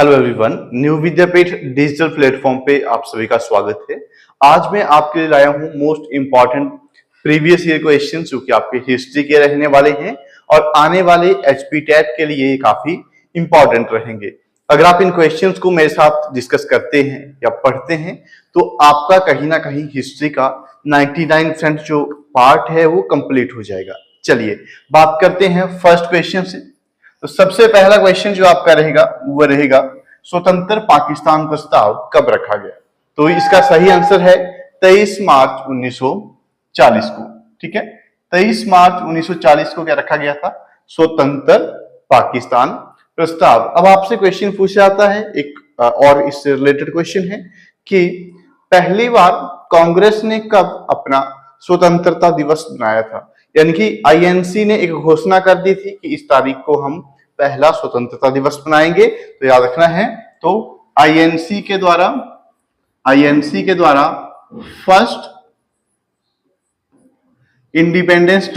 Hello everyone, new विद्यापीठ digital platform पे आप सभी का स्वागत है। आज मैं आपके लिए लाया हूँ most important previous year questions जो कि आपके हिस्ट्री के रहने वाले हैं और आने वाले एचपी टेट के लिए काफी इंपॉर्टेंट रहेंगे। अगर आप इन क्वेश्चंस को मेरे साथ डिस्कस करते हैं या पढ़ते हैं तो आपका कहीं ना कहीं हिस्ट्री का 99% जो पार्ट है वो कंप्लीट हो जाएगा। चलिए बात करते हैं फर्स्ट क्वेश्चन से। तो सबसे पहला क्वेश्चन जो आपका रहेगा वो रहेगा स्वतंत्र पाकिस्तान प्रस्ताव कब रखा गया। तो इसका सही आंसर है 23 मार्च 1940 को। ठीक है, 23 मार्च 1940 को क्या रखा गया था? स्वतंत्र पाकिस्तान प्रस्ताव। अब आपसे क्वेश्चन पूछा जाता है एक और इससे रिलेटेड क्वेश्चन है कि पहली बार कांग्रेस ने कब अपना स्वतंत्रता दिवस मनाया था। यानी कि आईएनसी ने एक घोषणा कर दी थी कि इस तारीख को हम पहला स्वतंत्रता दिवस मनाएंगे। तो याद रखना है, तो आईएनसी के द्वारा फर्स्ट इंडिपेंडेंस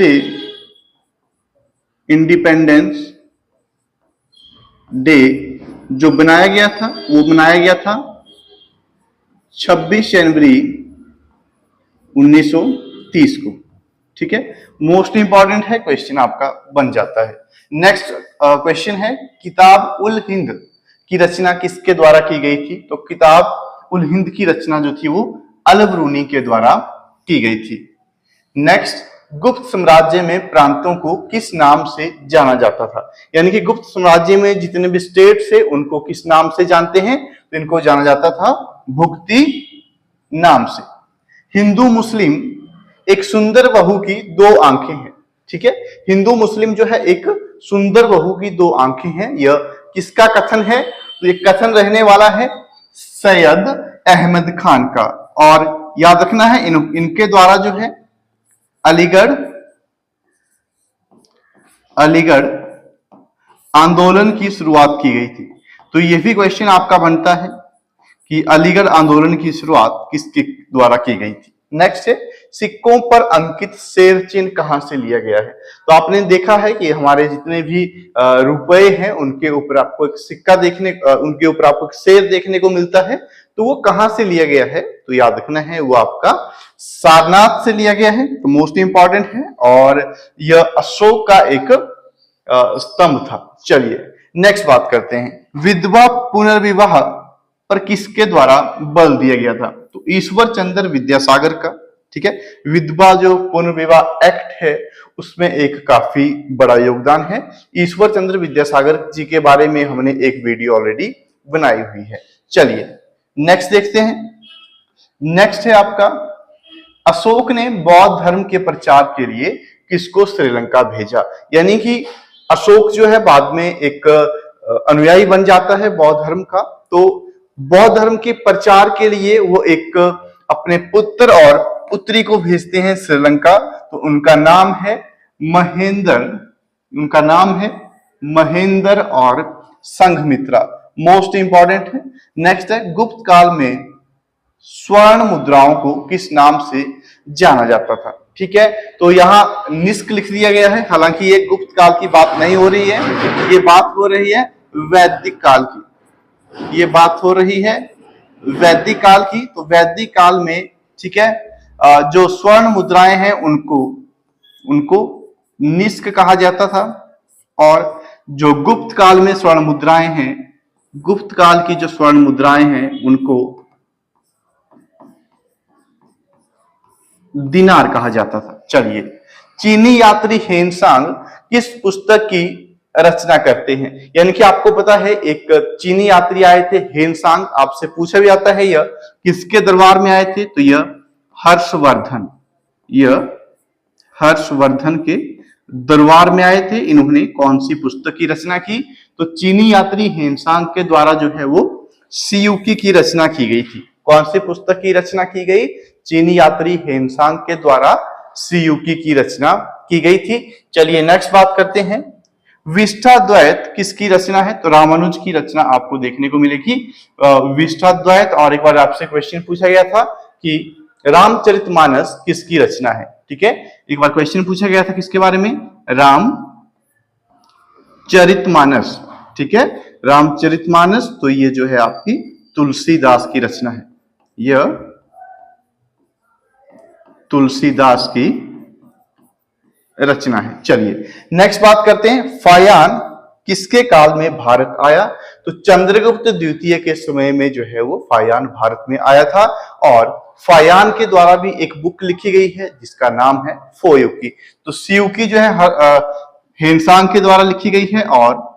डे जो बनाया गया था वो बनाया गया था 26 जनवरी 1930 को। ठीक है, मोस्ट इंपॉर्टेंट है, क्वेश्चन आपका बन जाता है। नेक्स्ट क्वेश्चन है किताब उल हिंद की रचना किसके द्वारा की गई थी। तो किताब उल हिंद की रचना जो थी वो अल बरूनी के द्वारा की गई थी। नेक्स्ट, गुप्त साम्राज्य में प्रांतों को किस नाम से जाना जाता था। यानी कि गुप्त साम्राज्य में जितने भी स्टेट्स है उनको किस नाम से जानते हैं? तो इनको जाना जाता था भुक्ति नाम से। हिंदू मुस्लिम एक सुंदर बहू की दो आंखें हैं। ठीक है, हिंदू मुस्लिम जो है एक सुंदर बहू की दो आंखें हैं, यह किसका कथन है? तो ये कथन रहने वाला है सैयद अहमद खान का। और याद रखना है इनके द्वारा जो है अलीगढ़ आंदोलन की शुरुआत की गई थी। तो यह भी क्वेश्चन आपका बनता है कि अलीगढ़ आंदोलन की शुरुआत किसके द्वारा की गई थी। नेक्स्ट है सिक्कों पर अंकित शेर चिन्ह कहां से लिया गया है। तो आपने देखा है कि हमारे जितने भी रुपए हैं उनके ऊपर आपको एक सिक्का उनके ऊपर आपको एक शेर देखने को मिलता है। तो वो कहां से लिया गया है? तो याद रखना है वो आपका सारनाथ से लिया गया है। तो मोस्ट इंपॉर्टेंट है और यह अशोक का एक स्तंभ था। चलिए नेक्स्ट बात करते हैं, विधवा पुनर्विवाह पर किसके द्वारा बल दिया गया था। तो ईश्वर चंद्र विद्यासागर का। ठीक है, विधवा जो पुनर्विवाह एक्ट है उसमें एक काफी बड़ा योगदान है ईश्वर चंद्र विद्यासागर जी के बारे में हमने एक वीडियो ऑलरेडी बनाई हुई है। चलिए नेक्स्ट देखते हैं। नेक्स्ट है आपका अशोक ने बौद्ध धर्म के प्रचार के लिए किसको श्रीलंका भेजा। यानी कि अशोक जो है बाद में एक अनुयायी बन जाता है बौद्ध धर्म का। तो बौद्ध धर्म के प्रचार के लिए वो एक अपने पुत्र और पुत्री को भेजते हैं श्रीलंका। तो उनका नाम है महेंद्र और संघमित्रा। मोस्ट इंपॉर्टेंट है। नेक्स्ट है गुप्त काल में स्वर्ण मुद्राओं को किस नाम से जाना जाता था। ठीक है, तो यहाँ निष्क लिख दिया गया है, हालांकि ये गुप्त काल की बात नहीं हो रही है, ये बात हो रही है वैदिक काल की। ये बात हो रही है वैदिक काल की। तो वैदिक काल में ठीक है जो स्वर्ण मुद्राएं हैं उनको निष्क कहा जाता था। और जो गुप्त काल में स्वर्ण मुद्राएं हैं, गुप्त काल की जो स्वर्ण मुद्राएं हैं उनको दिनार कहा जाता था। चलिए, चीनी यात्री हेनसांग किस पुस्तक की रचना करते हैं। यानी कि आपको पता है एक चीनी यात्री आए थे हेनसांग, आपसे पूछा भी जाता है यह किसके दरबार में आए थे। तो यह हर्षवर्धन के दरबार में आए थे। इन्होंने कौन सी पुस्तक की रचना की? तो चीनी यात्री हेनसांग के द्वारा जो है वो सियुकी की रचना की गई थी। कौन सी पुस्तक की रचना की गई? चीनी यात्री हेनसांग के द्वारा सियुकी की रचना की गई थी। चलिए नेक्स्ट बात करते हैं, विष्ठाद्वैत किसकी रचना है। तो रामानुज की रचना आपको देखने को मिलेगी विष्ठाद्वैत। और एक बार आपसे क्वेश्चन पूछा गया था कि रामचरितमानस किसकी रचना है। ठीक है, एक बार क्वेश्चन पूछा गया था किसके बारे में? रामचरितमानस। ठीक है, रामचरितमानस, तो ये जो है आपकी तुलसीदास की रचना है, यह तुलसीदास की रचना है। चलिए नेक्स्ट बात करते हैं, फायान किसके काल में भारत आया? तो चंद्रगुप्त द्वितीय के समय में जो है वो फायान भारत में आया था, और फायान के द्वारा भी एक बुक लिखी गई है जिसका नाम है फोयुकी। तो सियुकी जो है हेनसांग के द्वारा लिखी गई है, और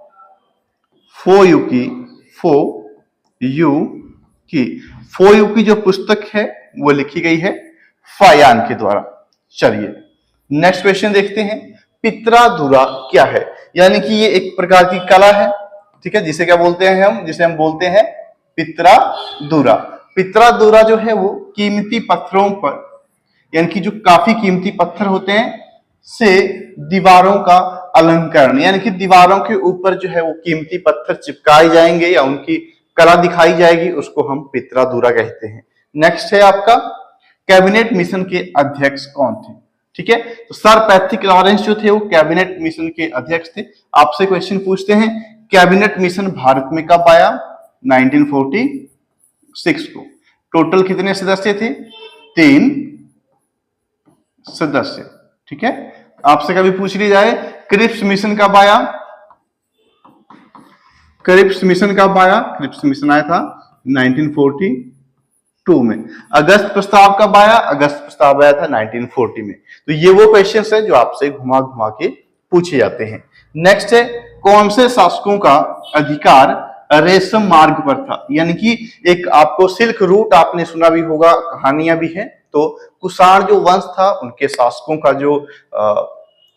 फोयुकी जो पुस्तक है वो लिखी गई है फायान के द्वारा। चलिए नेक्स्ट क्वेश्चन देखते हैं, पित्राधुरा क्या है? यानी कि ये एक प्रकार की कला है, ठीक है, जिसे क्या बोलते हैं हम, जिसे हम बोलते हैं पित्राधुरा। पित्राधुरा जो है वो कीमती पत्थरों पर, यानी कि जो काफी कीमती पत्थर होते हैं से दीवारों का अलंकरण, यानी कि दीवारों के ऊपर जो है वो कीमती पत्थर चिपकाए जाएंगे या उनकी कला दिखाई जाएगी, उसको हम पित्राधुरा कहते हैं। नेक्स्ट है आपका, कैबिनेट मिशन के अध्यक्ष कौन थे? ठीक है, तो सर पैट्रिक लॉरेंस जो थे वो कैबिनेट मिशन के अध्यक्ष थे। आपसे क्वेश्चन पूछते हैं, कैबिनेट मिशन भारत में कब आया? 1946 को। टोटल कितने सदस्य थे? 3 सदस्य। ठीक है, आपसे कभी पूछ ली जाए क्रिप्स मिशन कब आया? क्रिप्स मिशन कब आया? क्रिप्स मिशन आया था 1942 में। अगस्त प्रस्ताव कब आया? अगस्त प्रस्ताव आया था 1940 में। तो ये वो क्वेश्चंस है जो आपसे घुमा घुमा के पूछे जाते हैं। नेक्स्ट है, कौन से शासकों का अधिकार रेशम मार्ग पर था? यानी कि एक आपको सिल्क रूट आपने सुना भी होगा, कहानियां भी हैं। तो कुषाण जो वंश था उनके शासकों का जो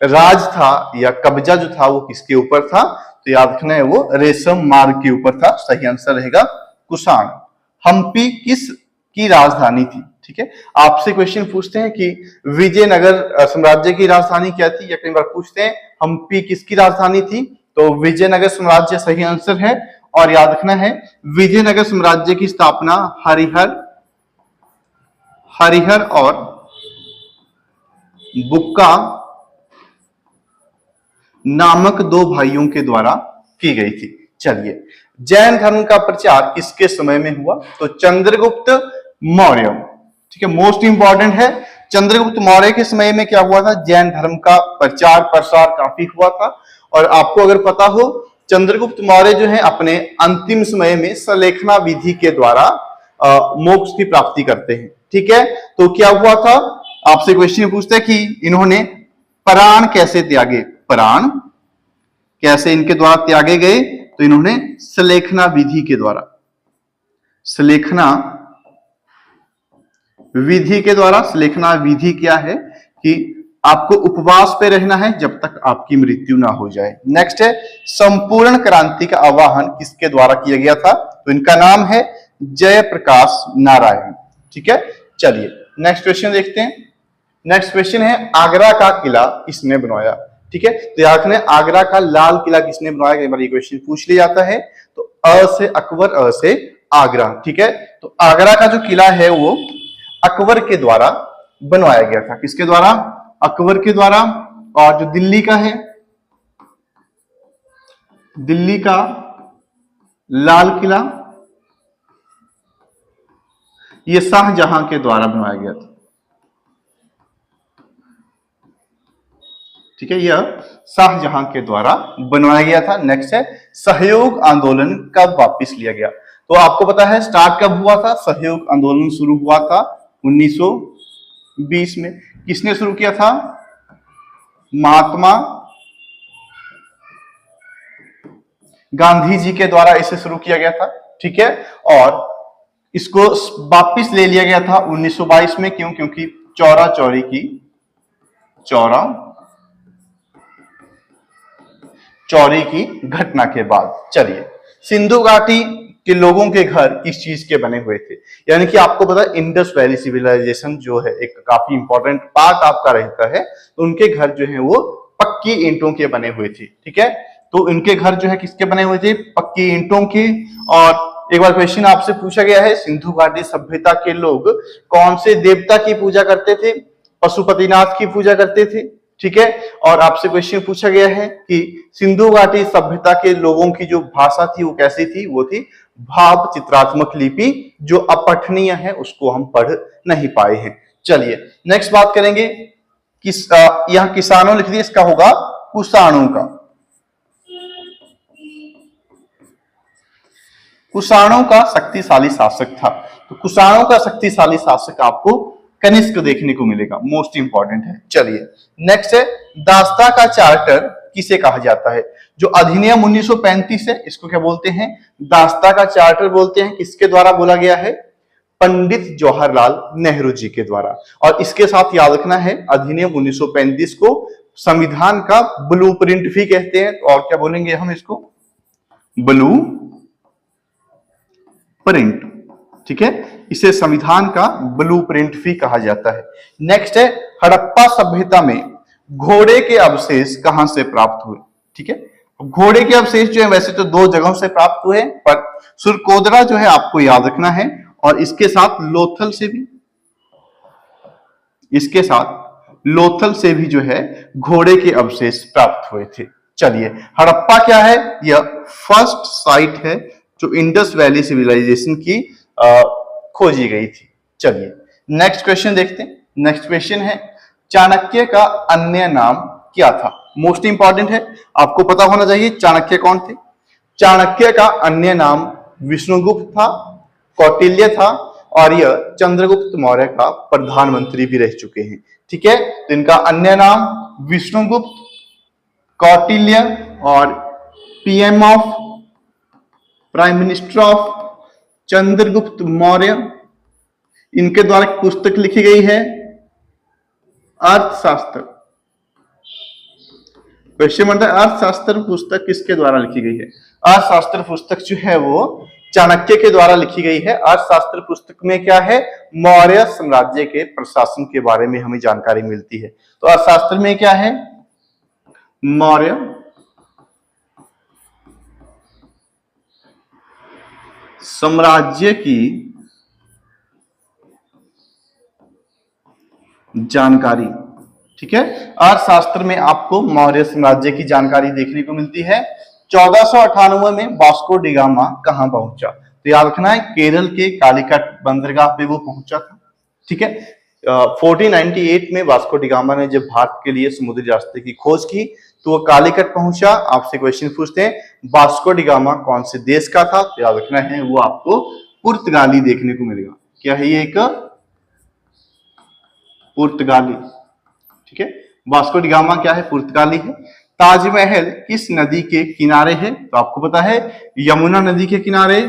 राज था या कब्जा जो था वो किसके ऊपर था? तो याद रखना है वो रेशम मार्ग के ऊपर था। सही आंसर रहेगा कुषाण। हम्पी किस की राजधानी थी? ठीक है, आपसे क्वेश्चन पूछते हैं कि विजयनगर साम्राज्य की राजधानी क्या थी, या कई बार पूछते हैं हम्पी किसकी राजधानी थी? तो विजयनगर साम्राज्य सही आंसर है। और याद रखना है विजयनगर साम्राज्य की स्थापना हरिहर और बुक्का नामक 2 भाइयों के द्वारा की गई थी। चलिए, जैन धर्म का प्रचार किसके समय में हुआ? तो चंद्रगुप्त मौर्य। ठीक है, मोस्ट इंपॉर्टेंट है, चंद्रगुप्त मौर्य के समय में क्या हुआ था? जैन धर्म का प्रचार प्रसार काफी हुआ था। और आपको अगर पता हो, चंद्रगुप्त मौर्य जो है अपने अंतिम समय में सलेखना विधि के द्वारा मोक्ष की प्राप्ति करते हैं। ठीक है, तो क्या हुआ था? आपसे क्वेश्चन पूछते हैं कि इन्होंने प्राण कैसे त्यागे? प्राण कैसे इनके द्वारा त्यागे गए? तो इन्होंने सलेखना विधि के द्वारा, सलेखना विधि के द्वारा। सलेखना विधि क्या है कि आपको उपवास पे रहना है जब तक आपकी मृत्यु ना हो जाए। नेक्स्ट है, संपूर्ण क्रांति का आह्वान किसके द्वारा किया गया था? तो इनका नाम है जयप्रकाश नारायण। ठीक है, चलिए नेक्स्ट क्वेश्चन देखते हैं। नेक्स्ट क्वेश्चन है, आगरा का किला किसने बनवाया? ठीक है, तो याद रखना, आगरा का लाल किला किसने बनवाया? कई बार ये क्वेश्चन पूछ लिया जाता है। तो अ से अकबर, अ से आगरा। ठीक है, तो आगरा का जो किला है वो अकबर के द्वारा बनवाया गया था। किसके द्वारा? अकबर के द्वारा। और जो दिल्ली का है, दिल्ली का लाल किला, ये शाहजहां के द्वारा बनवाया गया था। ठीक है, यह शाहजहां के द्वारा बनवाया गया था। नेक्स्ट है, सहयोग आंदोलन कब वापस लिया गया? तो आपको पता है स्टार्ट कब हुआ था? सहयोग आंदोलन शुरू हुआ था 1920 में। किसने शुरू किया था? महात्मा गांधी जी के द्वारा इसे शुरू किया गया था। ठीक है, और इसको वापस ले लिया गया था 1922 में। क्यों? क्योंकि चौरी की घटना के बाद। चलिए, सिंधु घाटी के लोगों के घर किस चीज के बने हुए थे? यानी कि आपको पता है इंडस वैली सिविलाइजेशन जो है एक काफी इंपॉर्टेंट पार्ट आपका रहता है। तो उनके घर जो है वो पक्की ईंटों के बने हुए थे। ठीक है, तो इनके घर जो है किसके बने हुए थे? पक्की ईंटों के। और एक बार क्वेश्चन आपसे पूछा गया है, सिंधु घाटी सभ्यता के लोग कौन से देवता की पूजा करते थे? पशुपतिनाथ की पूजा करते थे। ठीक है। और आपसे क्वेश्चन पूछा गया है कि सिंधु घाटी सभ्यता के लोगों की जो भाषा थी वो कैसी थी, वो थी भाव चित्रात्मक लिपि, जो अपठनीय है, उसको हम पढ़ नहीं पाए हैं। चलिए नेक्स्ट बात करेंगे। यहां किसानों लिख दिया, इसका होगा कुषाणों का। कुषाणों का शक्तिशाली शासक था, तो कुषाणों का शक्तिशाली शासक आपको कनिष्क देखने को मिलेगा, मोस्ट इंपॉर्टेंट है। चलिए नेक्स्ट है, दास्ता का चार्टर किसे कहा जाता है? जो अधिनियम 1935 है, इसको क्या बोलते हैं? दास्ता का चार्टर बोलते हैं। किसके द्वारा बोला गया है? पंडित जवाहरलाल नेहरू जी के द्वारा। और इसके साथ याद रखना है, अधिनियम 1935 को संविधान का ब्लूप्रिंट भी कहते हैं। और क्या बोलेंगे हम इसको? ब्लू प्रिंट, ठीक है। इसे संविधान का ब्लूप्रिंट भी कहा जाता है। नेक्स्ट है, हड़प्पा सभ्यता में घोड़े के अवशेष कहां से प्राप्त हुए? ठीक है, घोड़े के अवशेष जो है वैसे तो दो जगहों से प्राप्त हुए, पर सुरकोदरा जो है आपको याद रखना है, और इसके साथ लोथल से भी, इसके साथ लोथल से भी जो है घोड़े के अवशेष प्राप्त हुए थे। चलिए, हड़प्पा क्या है? यह फर्स्ट साइट है जो इंडस वैली सिविलाइजेशन की खोजी गई थी। चलिए नेक्स्ट क्वेश्चन देखते हैं। नेक्स्ट क्वेश्चन है, चाणक्य का अन्य नाम क्या था? मोस्ट इंपॉर्टेंट है, आपको पता होना चाहिए चाणक्य कौन थे। चाणक्य का अन्य नाम विष्णुगुप्त था, कौटिल्य था, और यह चंद्रगुप्त मौर्य का प्रधानमंत्री भी रह चुके हैं। ठीक है, तो इनका अन्य नाम विष्णुगुप्त, कौटिल्य और PM of, prime minister of Chandragupta Maurya. इनके द्वारा एक पुस्तक लिखी गई है, अर्थशास्त्र। क्वेश्चन बनता है, अर्थशास्त्र पुस्तक किसके द्वारा लिखी गई है? अर्थशास्त्र पुस्तक जो है वो चाणक्य के द्वारा लिखी गई है। अर्थशास्त्र पुस्तक में क्या है? मौर्य साम्राज्य के प्रशासन के बारे में हमें जानकारी मिलती है। तो अर्थशास्त्र में क्या है? मौर्य साम्राज्य की जानकारी। ठीक है, अर्थशास्त्र में आपको मौर्य साम्राज्य की जानकारी देखने को मिलती है। 1498 में वास्को डी गामा कहां पहुंचा? तो याद रखना है, केरल के कालीकट बंदरगाह पे वो पहुंचा था। ठीक है, 1498 में वास्को डी गामा ने जब भारत के लिए समुद्री रास्ते की खोज की तो वो कालीकट पहुंचा। आपसे क्वेश्चन पूछते हैं, वास्को डी गामा कौन से देश का था? तो याद रखना है, वो आपको पुर्तगाली देखने को मिलेगा। क्या है ये? एक पुर्तगाली। ठीक है, वास्को डी गामा क्या है? पुर्तगाली है। ताजमहल किस नदी के किनारे है? तो आपको पता है, यमुना नदी के किनारे,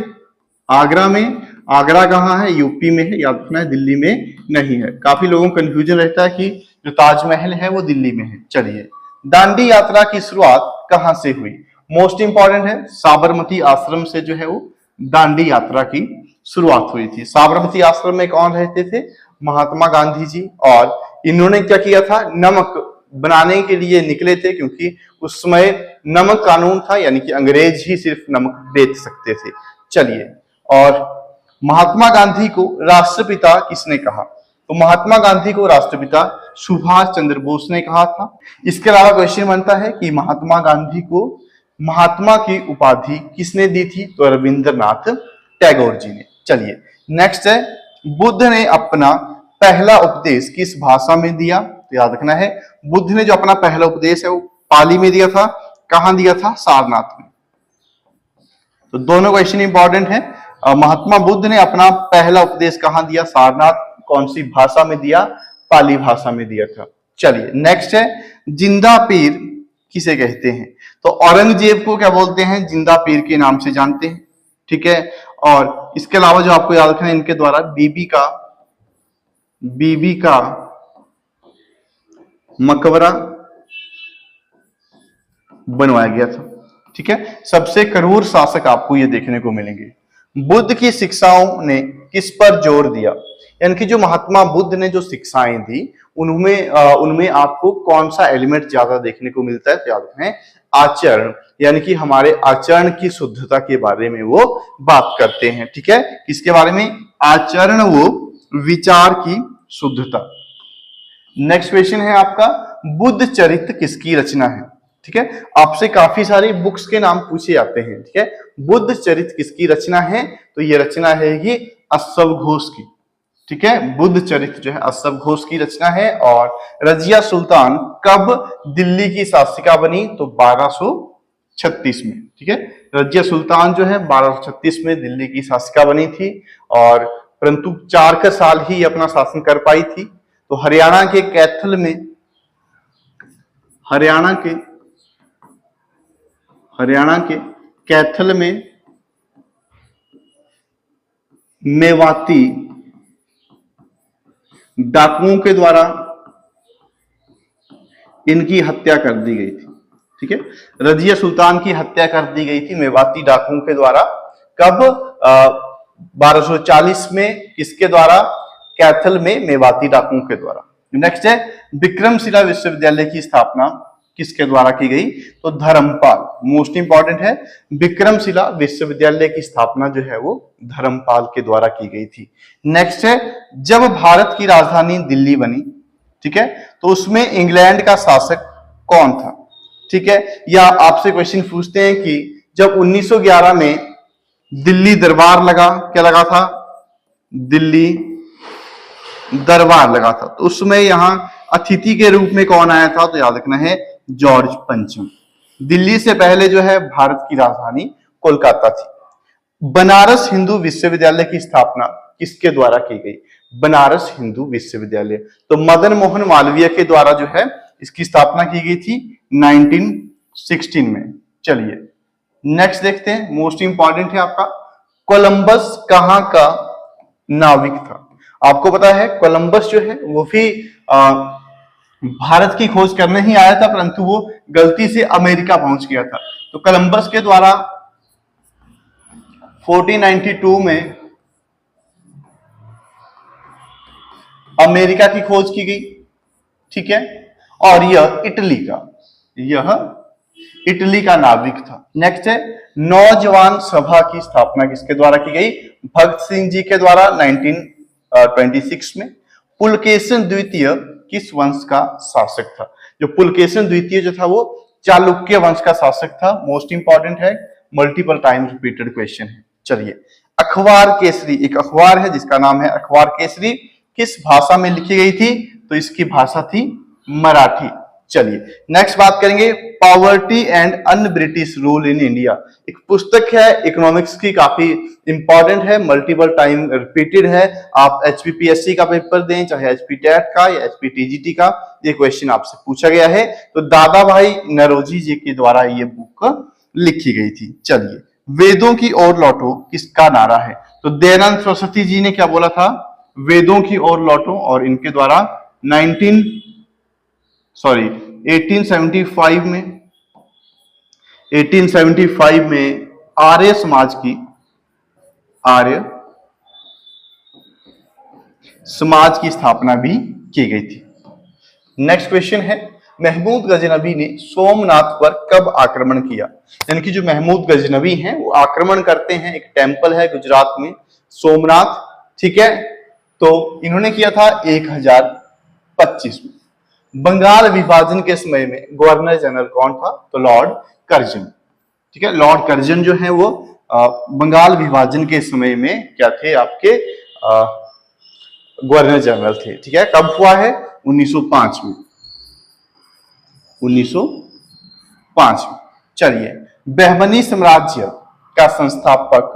आगरा में। आगरा कहाँ है? यूपी में है, याद रखना है, दिल्ली में नहीं है। काफी लोगों को कंफ्यूजन रहता है कि जो ताजमहल है वो दिल्ली में है। चलिए, दांडी यात्रा की शुरुआत कहां से हुई? मोस्ट इंपॉर्टेंट है, साबरमती आश्रम से जो है वो दांडी यात्रा की शुरुआत हुई थी। साबरमती आश्रम में कौन रहते थे? महात्मा गांधी जी। और इन्होंने क्या किया था? नमक बनाने के लिए निकले थे, क्योंकि उस समय नमक कानून था, यानी कि अंग्रेज ही सिर्फ नमक बेच सकते थे। चलिए, और महात्मा गांधी को राष्ट्रपिता किसने कहा? तो महात्मा गांधी को राष्ट्रपिता सुभाष चंद्र बोस ने कहा था। इसके अलावा क्वेश्चन बनता है कि महात्मा गांधी को महात्मा की उपाधि किसने दी थी? तो रविंद्रनाथ टैगोर जी ने। चलिए नेक्स्ट है, बुद्ध ने अपना पहला उपदेश किस भाषा में दिया? तो याद रखना है, बुद्ध ने जो अपना पहला उपदेश है वो पाली में दिया था। कहां दिया था? सारनाथ में। तो दोनों क्वेश्चन इंपॉर्टेंट है। महात्मा बुद्ध ने अपना पहला उपदेश कहां दिया? सारनाथ। कौन सी भाषा में दिया? पाली भाषा में दिया था। चलिए नेक्स्ट है, जिंदा पीर किसे कहते हैं? तो औरंगजेब को क्या बोलते हैं? जिंदा पीर के नाम से जानते हैं। ठीक है, और इसके अलावा जो आपको याद रखना है, इनके द्वारा बीबी का मकबरा बनवाया गया था। ठीक है, सबसे क्रूर शासक आपको ये देखने को मिलेंगे। बुद्ध की शिक्षाओं ने किस पर जोर दिया? यानी कि जो महात्मा बुद्ध ने जो शिक्षाएं दी, उनमें आपको कौन सा एलिमेंट ज्यादा देखने को मिलता है? तो याद रखें, आचरण, यानी कि हमारे आचरण की शुद्धता के बारे में वो बात करते हैं। ठीक है, किसके बारे में? आचरण वो विचार की शुद्धता। नेक्स्ट क्वेश्चन है आपका, बुद्ध चरित्र किसकी रचना है? ठीक है, आपसे काफी सारी बुक्स के नाम पूछे जाते हैं। ठीक है, बुद्ध चरित्र किसकी रचना है? तो ये रचना है ये अश्व घोष की। ठीक है, बुद्ध चरित्र जो है अश्व घोष की रचना है। और रजिया सुल्तान कब दिल्ली की शासिका बनी? तो 1236 में। ठीक है, रजिया सुल्तान जो है 1236 में दिल्ली की शासिका बनी थी, और परंतु 4 साल ही अपना शासन कर पाई थी। तो हरियाणा के कैथल में, हरियाणा के कैथल में मेवाती डाकुओं के द्वारा इनकी हत्या कर दी गई थी। ठीक है, रजिया सुल्तान की हत्या कर दी गई थी मेवाती डाकुओं के द्वारा। कब? 1240 में। किसके द्वारा? कैथल में मेवाती डाकुओं के द्वारा। नेक्स्ट है विक्रमशिला विश्वविद्यालय की स्थापना किसके द्वारा की गई? तो धर्मपाल। मोस्ट इंपॉर्टेंट है, विक्रमशिला विश्वविद्यालय की स्थापना जो है वो धर्मपाल के द्वारा की गई थी। नेक्स्ट है जब भारत की राजधानी दिल्ली बनी, ठीक है, तो उसमें इंग्लैंड का शासक कौन था? ठीक है, या आपसे क्वेश्चन पूछते हैं कि जब 1911 में दिल्ली दरबार लगा, क्या लगा था? दिल्ली दरबार लगा था, तो उसमें यहां अतिथि के रूप में कौन आया था? तो याद रखना है जॉर्ज पंचम। दिल्ली से पहले जो है भारत की राजधानी कोलकाता थी। बनारस हिंदू विश्वविद्यालय की स्थापना किसके द्वारा की गई? बनारस हिंदू विश्वविद्यालय, तो मदन मोहन मालवीय के द्वारा जो है इसकी स्थापना की गई थी 1916 में। चलिए नेक्स्ट देखते हैं, मोस्ट इंपॉर्टेंट है आपका, कोलंबस कहां का नाविक था? आपको पता है कोलंबस जो है वो भी भारत की खोज करने ही आया था, परंतु वो गलती से अमेरिका पहुंच गया था। तो कोलंबस के द्वारा 1492 में अमेरिका की खोज की गई। ठीक है, और यह इटली का नाविक था। नेक्स्ट है नौजवान सभा की स्थापना किसके द्वारा की गई? भगत सिंह जी के द्वारा 1926 में। पुलकेशिन द्वितीय किस वंश का शासक था? जो पुलकेशिन द्वितीय जो था वो चालुक्य वंश का शासक था। मोस्ट इंपॉर्टेंट है, मल्टीपल टाइम रिपीटेड क्वेश्चन है। चलिए अखबार केसरी, एक अखबार है जिसका नाम है अखबार केसरी, किस भाषा में लिखी गई थी? तो इसकी भाषा थी मराठी। चलिए नेक्स्ट बात करेंगे, poverty and un British rule in India. एक पुस्तक है इकोनॉमिक्स की, काफी इंपॉर्टेंट है, मल्टीपल टाइम रिपीटेड है। आप HPPSC का पेपर दें, चाहे HP टेट का या HP TGT का, ये क्वेश्चन आपसे पूछा गया है। तो दादा भाई नरोजी जी के द्वारा ये बुक लिखी गई थी। चलिए वेदों की ओर लौटो किसका नारा है? तो दयानंद सरस्वती जी ने क्या बोला था? वेदों की ओर लौटो, और इनके द्वारा 1875 में आर्य समाज की स्थापना भी की गई थी। नेक्स्ट क्वेश्चन है, महमूद गजनबी ने सोमनाथ पर कब आक्रमण किया? यानी कि जो महमूद गजनबी हैं वो आक्रमण करते हैं, एक टेंपल है गुजरात में सोमनाथ। ठीक है, तो इन्होंने किया था 1025 में। बंगाल विभाजन के समय में गवर्नर जनरल कौन था? तो लॉर्ड कर्जन। ठीक है, लॉर्ड कर्जन जो है वो बंगाल विभाजन के समय में क्या थे? आपके गवर्नर जनरल थे। ठीक है, कब हुआ है? 1905 में। 1905 में। चलिए बहमनी साम्राज्य का संस्थापक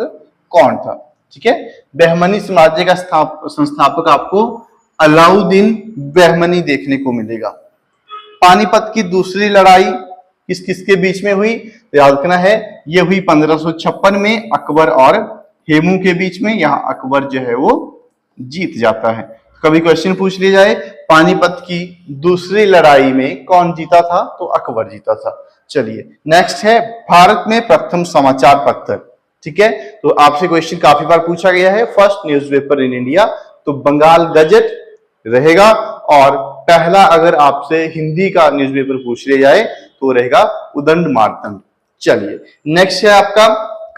कौन था? ठीक है, बहमनी साम्राज्य का संस्थापक आपको अलाउद्दीन बहमनी देखने को मिलेगा। पानीपत की दूसरी लड़ाई किस किसके बीच में हुई? याद रखना है ये हुई 1556 में अकबर और हेमू के बीच में। यहाँ अकबर जो है वो जीत जाता है। कभी क्वेश्चन पूछ लिया जाए पानीपत की दूसरी लड़ाई में कौन जीता था? तो अकबर जीता था। चलिए नेक्स्ट है भारत में प्रथम समाचार पत्र। ठीक है, तो आपसे क्वेश्चन काफी बार पूछा गया है, फर्स्ट न्यूज़पेपर इन इंडिया, तो बंगाल गजट रहेगा। और पहला अगर आपसे हिंदी का न्यूज़पेपर पूछ लिया जाए तो रहेगा उदंड मार्तंड। चलिए नेक्स्ट है आपका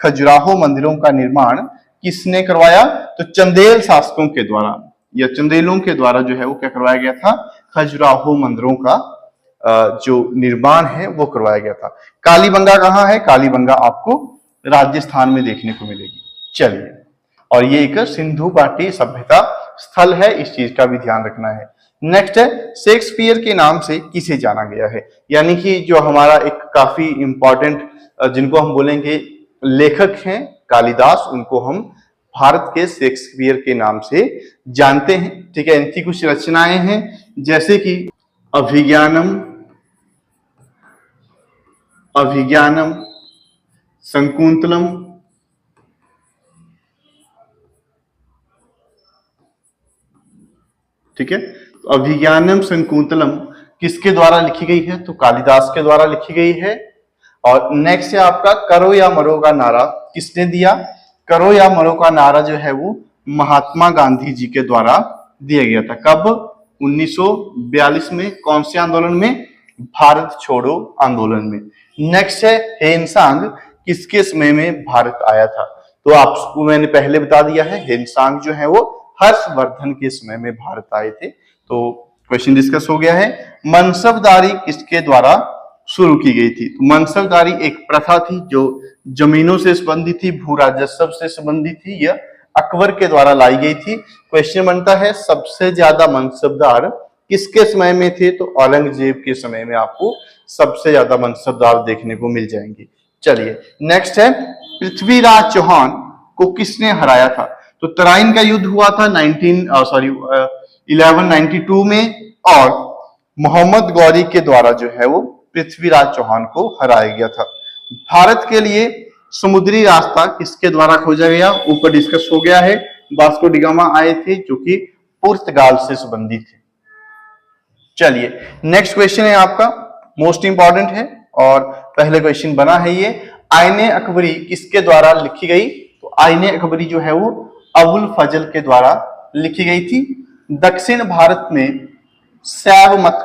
खजुराहो मंदिरों का निर्माण किसने करवाया? तो चंदेल शासकों के द्वारा, या चंदेलों के द्वारा जो है वो क्या करवाया गया था? खजुराहो मंदिरों का जो निर्माण है वो करवाया गया था। कालीबंगा कहाँ है? कालीबंगा आपको राजस्थान में देखने को मिलेगी। चलिए, और ये एक सिंधु घाटी सभ्यता स्थल है, इस चीज का भी ध्यान रखना है। नेक्स्ट है, शेक्सपियर के नाम से किसे जाना गया है? यानी कि जो हमारा एक काफी इंपॉर्टेंट जिनको हम बोलेंगे लेखक हैं कालिदास, उनको हम भारत के शेक्सपियर के नाम से जानते हैं। ठीक है, इनकी कुछ रचनाएं हैं जैसे कि अभिज्ञानम, शकुंतलम, ठीक है। तो अभिज्ञानम शकुंतलम किसके द्वारा लिखी गई है? तो कालिदास के द्वारा लिखी गई है। और नेक्स्ट है आपका करो या मरो का नारा किसने दिया? करो या मरो का नारा जो है वो महात्मा गांधी जी के द्वारा दिया गया था। कब? 1942 में। कौन से आंदोलन में? भारत छोड़ो आंदोलन में। नेक्स्ट है हेनसांग किसके समय में भारत आया था? तो आपको मैंने पहले बता दिया है, हेनसांग जो है वो हर्षवर्धन के समय में भारत आए थे। तो क्वेश्चन डिस्कस हो गया है। मनसबदारी किसके द्वारा शुरू की गई थी? तो मनसबदारी एक प्रथा थी जो जमीनों से संबंधित थी, भू राजस्व से संबंधित थी। यह अकबर के द्वारा लाई गई थी। क्वेश्चन बनता है सबसे ज्यादा मनसबदार किसके समय में थे? तो औरंगजेब के समय में आपको सबसे ज्यादा मनसबदार देखने को मिल जाएंगे। चलिए, नेक्स्ट है पृथ्वीराज चौहान को किसने हराया था? तो तराइन का युद्ध हुआ था 1192 में, और मोहम्मद गौरी के द्वारा जो है वो पृथ्वीराज चौहान को हराया गया था। भारत के लिए समुद्री रास्ता किसके द्वारा खोजा गया? ऊपर डिस्कस हो गया है, वास्को डी गामा आए थे जो कि पुर्तगाल से संबंधित थे। चलिए, नेक्स्ट क्वेश्चन है आपका, मोस्ट इंपॉर्टेंट है और पहले क्वेश्चन बना है ये। आईने अकबरी किसके द्वारा लिखी गई? तो आईने अकबरी जो है वो अबुल फजल के द्वारा लिखी गई थी। दक्षिण भारत में शैव मत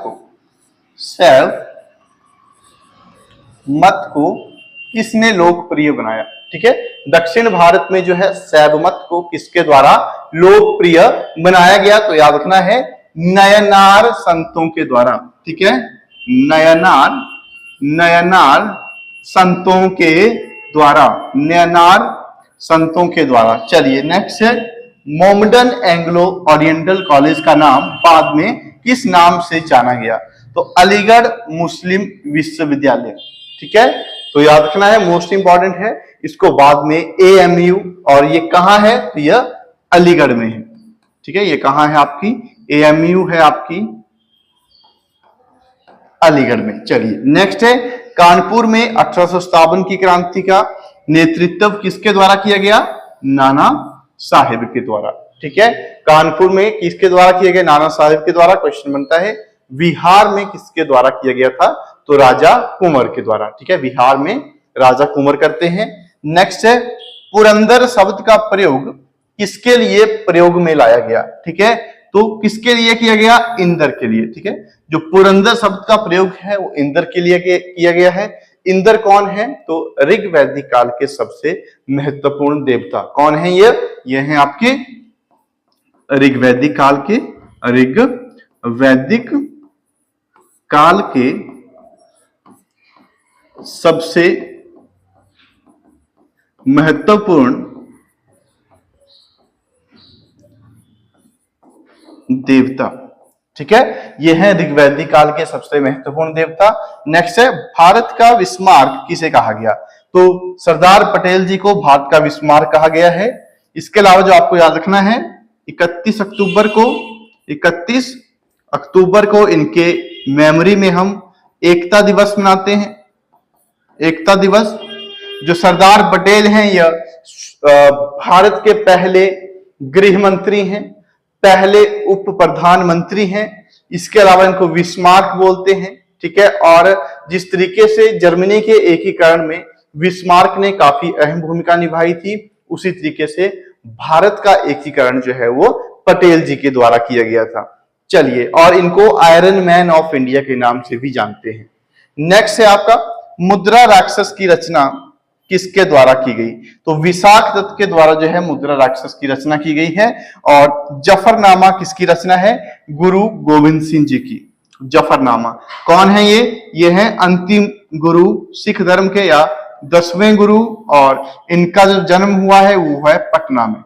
को किसने लोकप्रिय बनाया? ठीक है, दक्षिण भारत में जो है शैव मत को किसके द्वारा लोकप्रिय बनाया गया? तो याद रखना है नयनार संतों के द्वारा। ठीक है, नयनार संतों के द्वारा। चलिए, नेक्स्ट है मोमडन एंग्लो ओरिएंटल कॉलेज का नाम बाद में किस नाम से जाना गया? तो अलीगढ़ मुस्लिम विश्वविद्यालय। ठीक है, तो याद रखना है, मोस्ट इंपॉर्टेंट है, इसको बाद में AMU, और ये कहां है? तो यह अलीगढ़ में है। ठीक है, ये कहां है आपकी? AMU है आपकी अलीगढ़ में। चलिए, नेक्स्ट है कानपुर में 1857 की क्रांति का नेतृत्व किसके द्वारा किया गया? नाना साहेब के द्वारा। ठीक है, कानपुर में किसके द्वारा किया गया? नाना साहेब के द्वारा। क्वेश्चन बनता है बिहार में किसके द्वारा किया गया था? तो राजा कुंवर के द्वारा। ठीक है, बिहार में राजा कुंवर करते हैं। नेक्स्ट है पुरंदर शब्द का प्रयोग किसके लिए प्रयोग में लाया गया? ठीक है, तो किसके लिए किया गया? इंद्र के लिए। ठीक है, जो पुरंदर शब्द का प्रयोग है वो इंद्र के लिए किया गया है। इंद्र कौन है? तो ऋग्वैदिक काल के सबसे महत्वपूर्ण देवता कौन है? ये हैं आपके ऋग्वैदिक काल के सबसे महत्वपूर्ण देवता। ठीक है, ये है ऋग्वैदिक काल के सबसे महत्वपूर्ण देवता। नेक्स्ट है भारत का विस्मार्क किसे कहा गया? तो सरदार पटेल जी को भारत का विस्मार्क कहा गया है। इसके अलावा जो आपको याद रखना है 31 अक्टूबर को इनके मेमोरी में हम एकता दिवस मनाते हैं। एकता दिवस, जो सरदार पटेल हैं यह भारत के पहले गृह मंत्री हैं, पहले उप प्रधानमंत्री हैं। इसके अलावा इनको विस्मार्क बोलते हैं। ठीक है, और जिस तरीके से जर्मनी के एकीकरण में विस्मार्क ने काफी अहम भूमिका निभाई थी, उसी तरीके से भारत का एकीकरण जो है वो पटेल जी के द्वारा किया गया था। चलिए, और इनको आयरन मैन ऑफ इंडिया के नाम से भी जानते हैं। नेक्स्ट है आपका मुद्रा राक्षस की रचना किसके द्वारा की गई? तो विशाख दत्त के द्वारा जो है मुद्रा राक्षस की रचना की गई है। और जफरनामा किसकी रचना है? गुरु गोविंद सिंह जी की। जफरनामा। कौन है ये है अंतिम गुरु सिख धर्म के या 10वें गुरु, और इनका जो जन्म हुआ है वो है पटना में।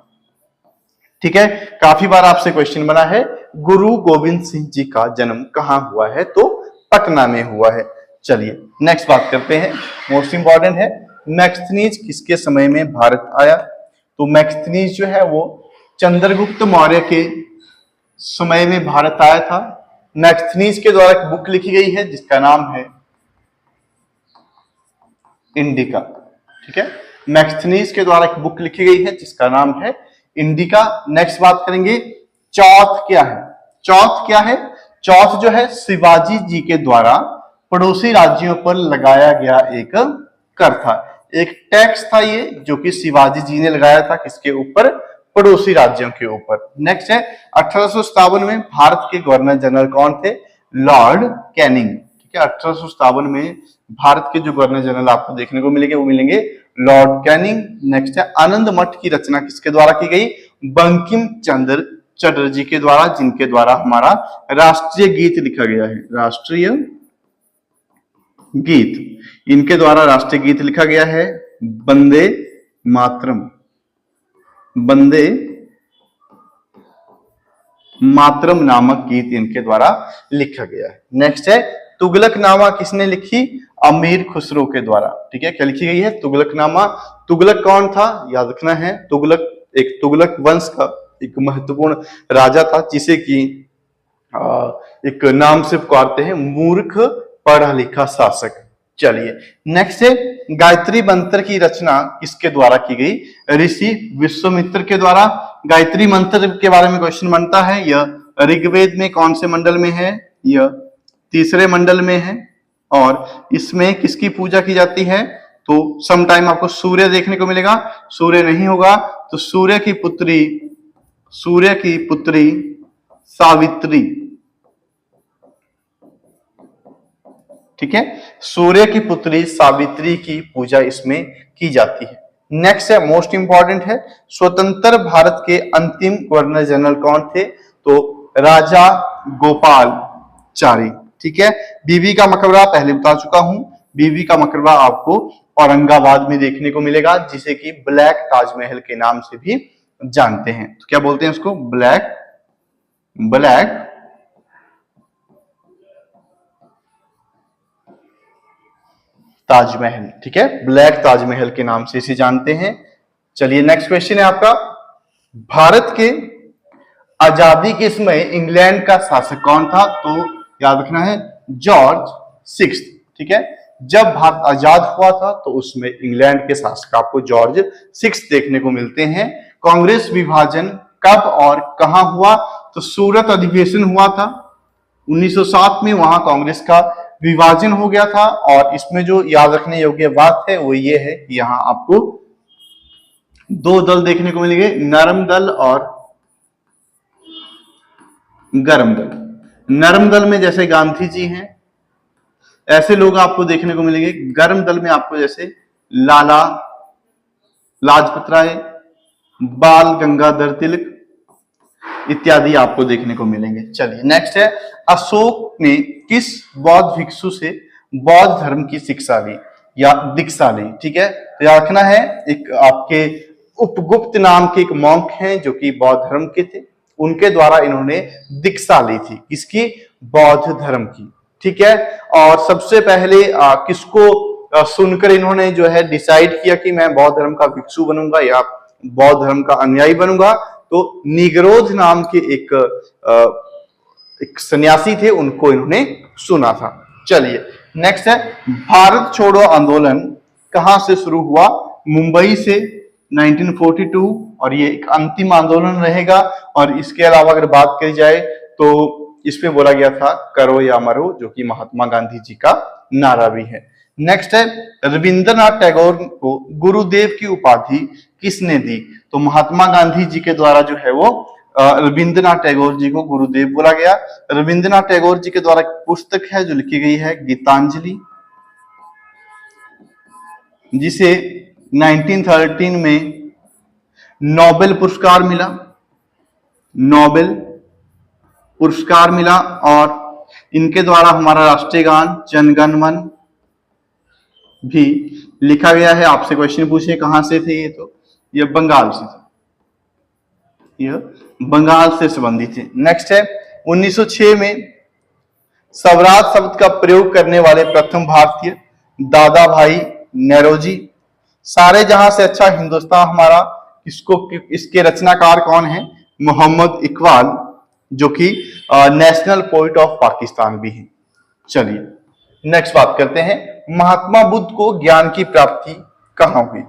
ठीक है, काफी बार आपसे क्वेश्चन बना है गुरु गोविंद सिंह जी का जन्म कहां हुआ है, तो पटना में हुआ है। चलिए नेक्स्ट बात करते हैं, मोस्ट इंपॉर्टेंट है, मैक्सथनीज किसके समय में भारत आया? तो मैक्सथनीज जो है वो चंद्रगुप्त मौर्य के समय में भारत आया था। मैक्सथनीज के द्वारा एक बुक लिखी गई है जिसका नाम है इंडिका। ठीक है, मैक्सथनीज के द्वारा एक बुक लिखी गई है जिसका नाम है इंडिका। नेक्स्ट बात करेंगे चौथ क्या है? चौथ क्या है? चौथ जो है शिवाजी जी के द्वारा पड़ोसी राज्यों पर लगाया गया एक कर था, एक टैक्स था ये, जो कि शिवाजी जी ने लगाया था किसके ऊपर? पड़ोसी राज्यों के ऊपर। नेक्स्ट है 1857 में भारत के गवर्नर जनरल कौन थे? Lord Canning. ठीक है, 1857 में भारत के जो गवर्नर जनरल आपको देखने को मिलेंगे वो मिलेंगे लॉर्ड कैनिंग। नेक्स्ट है आनंद मठ की रचना किसके द्वारा की गई? बंकिम चंद्र चटर्जी के द्वारा, जिनके द्वारा हमारा राष्ट्रीय गीत लिखा गया है, राष्ट्रीय गीत, इनके द्वारा राष्ट्रीय गीत लिखा गया है वंदे मातरम। वंदे मातरम नामक गीत इनके द्वारा लिखा गया है। नेक्स्ट है तुगलकनामा किसने लिखी? अमीर खुसरो के द्वारा। ठीक है, क्या लिखी गई है? तुगलकनामा। तुगलक कौन था? याद रखना है, तुगलक एक तुगलक वंश का एक महत्वपूर्ण राजा था, जिसे कि एक नाम से पुकारते हैं मूर्ख पढ़ा लिखा शासक। चलिए नेक्स्ट है गायत्री मंत्र की रचना किसके द्वारा की गई? ऋषि विश्वामित्र के द्वारा। गायत्री मंत्र के बारे में क्वेश्चन बनता है, यह ऋग्वेद में कौन से मंडल में है? यह तीसरे मंडल में है, और इसमें किसकी पूजा की जाती है? तो समटाइम आपको सूर्य देखने को मिलेगा, सूर्य नहीं होगा तो सूर्य की पुत्री सावित्री। ठीक है, सूर्य की पुत्री सावित्री की पूजा इसमें की जाती है। नेक्स्ट है मोस्ट इंपॉर्टेंट है, स्वतंत्र भारत के अंतिम गवर्नर जनरल कौन थे? तो राजा गोपालचारी। ठीक है, बीबी का मकबरा पहले बता चुका हूं, बीबी का मकबरा आपको औरंगाबाद में देखने को मिलेगा, जिसे कि ब्लैक ताजमहल के नाम से भी जानते हैं। तो क्या बोलते हैं उसको? ब्लैक ताजमहल। ठीक है, ब्लैक ताजमहल के नाम से इसे जानते हैं। चलिए नेक्स्ट क्वेश्चन है आपका, भारत के आजादी के समय इंग्लैंड का शासक कौन था? तो याद रखना है जॉर्ज सिक्स्थ। ठीक है, जब भारत आजाद हुआ था तो उसमें इंग्लैंड के शासक आपको जॉर्ज सिक्स्थ देखने को मिलते हैं। कांग्रेस विभाजन कब और कहां हुआ? तो सूरत अधिवेशन हुआ था 1907 में, वहां कांग्रेस का विभाजन हो गया था। और इसमें जो याद रखने योग्य बात है वो ये है कि यहां आपको दो दल देखने को मिलेंगे, नरम दल और गर्म दल। नरम दल में जैसे गांधी जी हैं ऐसे लोग आपको देखने को मिलेंगे, गर्म दल में आपको जैसे लाला लाजपत राय, बाल गंगाधर तिलक इत्यादि आपको देखने को मिलेंगे। चलिए नेक्स्ट है, अशोक ने किस बौद्ध भिक्षु से बौद्ध धर्म की शिक्षा ली या दीक्षा ली? ठीक है, तो याद रखना है एक आपके उपगुप्त नाम के एक मॉन्क हैं जो कि बौद्ध धर्म के थे, उनके द्वारा इन्होंने दीक्षा ली थी, किसकी? बौद्ध धर्म की। ठीक है, और सबसे पहले किसको सुनकर इन्होंने जो है डिसाइड किया कि मैं बौद्ध धर्म का भिक्षु बनूंगा या बौद्ध धर्म का अनुयायी बनूंगा? तो निगरोध नाम के एक सन्यासी थे, उनको इन्होंने सुना था। चलिए नेक्स्ट है, भारत छोड़ो आंदोलन कहां से शुरू हुआ? मुंबई से 1942, और ये एक अंतिम आंदोलन रहेगा। और इसके अलावा अगर बात करी जाए तो इसमें बोला गया था करो या मरो, जो कि महात्मा गांधी जी का नारा भी है। नेक्स्ट है, रविंद्रनाथ टैगोर को गुरुदेव की उपाधि किसने दी? तो महात्मा गांधी जी के द्वारा जो है वो रविंद्रनाथ टैगोर जी को गुरुदेव बोला गया। रविंद्रनाथ टैगोर जी के द्वारा एक पुस्तक है जो लिखी गई है गीतांजलि, जिसे 1913 में नोबेल पुरस्कार मिला, नोबेल पुरस्कार मिला। और इनके द्वारा हमारा राष्ट्रीय गान जन गण मन भी लिखा गया है। आपसे क्वेश्चन पूछे कहां से थे, ये तो ये बंगाल से थे, यह बंगाल से संबंधित है। नेक्स्ट है 1906 में स्वराज शब्द का प्रयोग करने वाले प्रथम भारतीय दादा भाई नौरोजी। सारे जहां से अच्छा हिंदुस्तान हमारा, इसको इसके रचनाकार कौन है? मोहम्मद इकबाल, जो कि नेशनल पोइट ऑफ पाकिस्तान भी है। चलिए नेक्स्ट बात करते हैं, महात्मा बुद्ध को ज्ञान की प्राप्ति कहां हुई?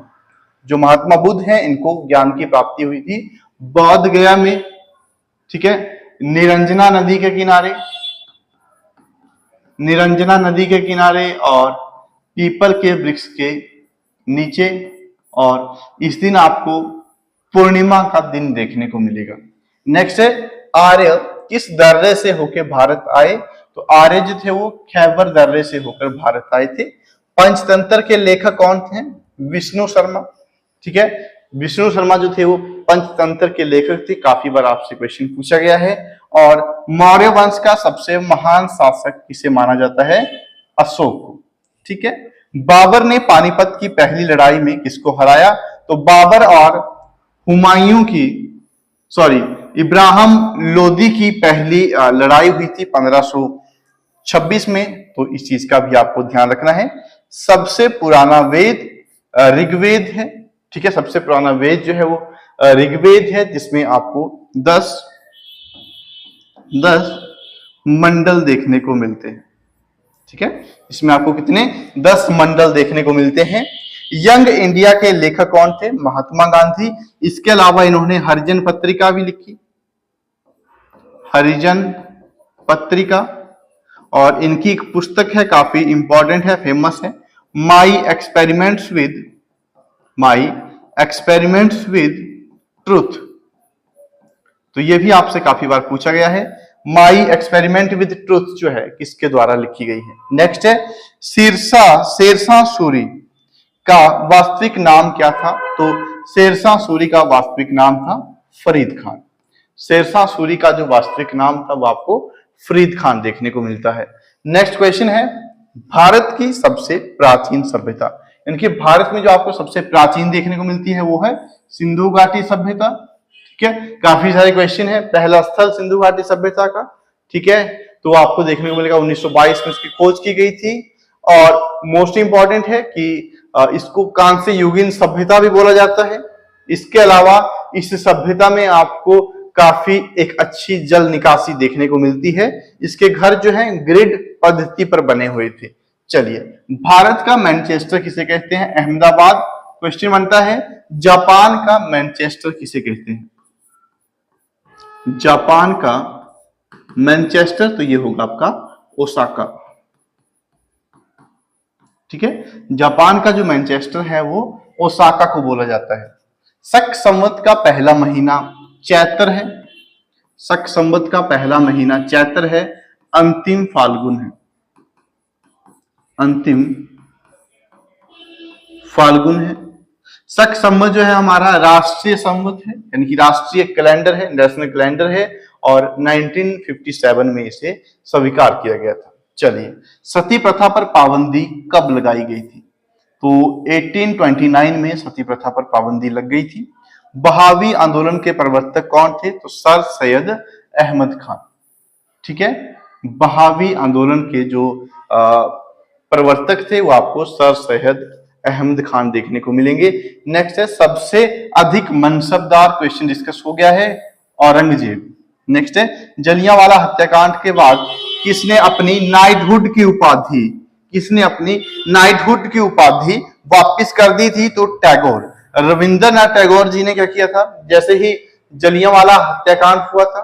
जो महात्मा बुद्ध हैं इनको ज्ञान की प्राप्ति हुई थी बोध गया में, ठीक है, निरंजना नदी के किनारे, निरंजना नदी के किनारे और पीपल के वृक्ष के नीचे। और इस दिन आपको पूर्णिमा का दिन देखने को मिलेगा। नेक्स्ट है, आर्य किस दर्रे से होकर भारत आए? तो आर्य जो थे वो खैबर दर्रे से होकर भारत आए थे। पंचतंत्र के लेखक कौन थे? विष्णु शर्मा, ठीक है, विष्णु शर्मा जो थे वो पंचतंत्र के लेखक थे। काफी बार आपसे क्वेश्चन पूछा गया है। और मौर्य वंश का सबसे महान शासक किसे माना जाता है? अशोक को, ठीक है। बाबर ने पानीपत की पहली लड़ाई में किसको हराया? तो बाबर और हुमायूं की, सॉरी, इब्राहिम लोदी की पहली लड़ाई हुई थी 1526 में। तो इस चीज का भी आपको ध्यान रखना है। सबसे पुराना वेद ऋग्वेद है, ठीक है, सबसे पुराना वेद जो है वो ऋग्वेद है, जिसमें आपको 10 मंडल देखने को मिलते हैं, ठीक है। इसमें आपको कितने? 10 मंडल देखने को मिलते हैं। यंग इंडिया के लेखक कौन थे? महात्मा गांधी। इसके अलावा इन्होंने हरिजन पत्रिका भी लिखी, हरिजन पत्रिका। और इनकी एक पुस्तक है, काफी इंपॉर्टेंट है, फेमस है, माई एक्सपेरिमेंट्स विद ट्रूथ। तो ये भी आपसे काफी बार पूछा गया है। माई एक्सपेरिमेंट विद ट्रूथ जो है किसके द्वारा लिखी गई है? नेक्स्ट है, शेरशाह सूरी का वास्तविक नाम क्या था? तो शेरशाह सूरी का वास्तविक नाम था फरीद खान। शेरशाह सूरी का जो वास्तविक नाम था वो आपको फरीद खान देखने को मिलता है। नेक्स्ट क्वेश्चन है, भारत की सबसे प्राचीन सभ्यता। इनके भारत में जो आपको सबसे प्राचीन देखने को मिलती है वो है सिंधु घाटी सभ्यता, ठीक है। काफी सारे क्वेश्चन है। पहला स्थल सिंधु घाटी सभ्यता का, ठीक है, तो आपको देखने को मिलेगा 1922 में इसकी खोज की गई थी। और मोस्ट इंपॉर्टेंट है कि इसको कांस्य युगीन सभ्यता भी बोला जाता है। इसके अलावा इस सभ्यता में आपको काफी एक अच्छी जल निकासी देखने को मिलती है। इसके घर जो है ग्रिड पद्धति पर बने हुए थे। चलिए, भारत का मैनचेस्टर किसे कहते हैं? अहमदाबाद। क्वेश्चन बनता है, जापान का मैनचेस्टर किसे कहते हैं? जापान का मैनचेस्टर तो ये होगा आपका ओसाका, ठीक है। जापान का जो मैनचेस्टर है वो ओसाका को बोला जाता है। शक संवत का पहला महीना चैत्र है। शक संवत का पहला महीना चैत्र है। अंतिम फाल्गुन है, अंतिम फाल्गुन है। शक संवत जो है हमारा राष्ट्रीय संवत है, यानी कि राष्ट्रीय कैलेंडर है, नेशनल कैलेंडर है। और 1957 में इसे स्वीकार किया गया था। चलिए, सती प्रथा पर पाबंदी कब लगाई गई थी? तो 1829 में सती प्रथा पर पाबंदी लग गई थी। बहावी आंदोलन के प्रवर्तक कौन थे? तो सर सैयद अहमद खान, ठीक है। बहावी आंदोलन के जो प्रवर्तक थे वो आपको सर सैयद अहमद खान देखने को मिलेंगे। नेक्स्ट है, सबसे अधिक मनसबदार, क्वेश्चन डिस्कस हो गया है, औरंगजेब। नेक्स्ट है, जलियांवाला हत्याकांड के बाद किसने अपनी नाइटहुड की उपाधि वापस कर दी थी? तो टैगोर, रविंद्रनाथ टैगोर जी ने क्या किया था? जैसे ही जलियांवाला हत्याकांड हुआ था,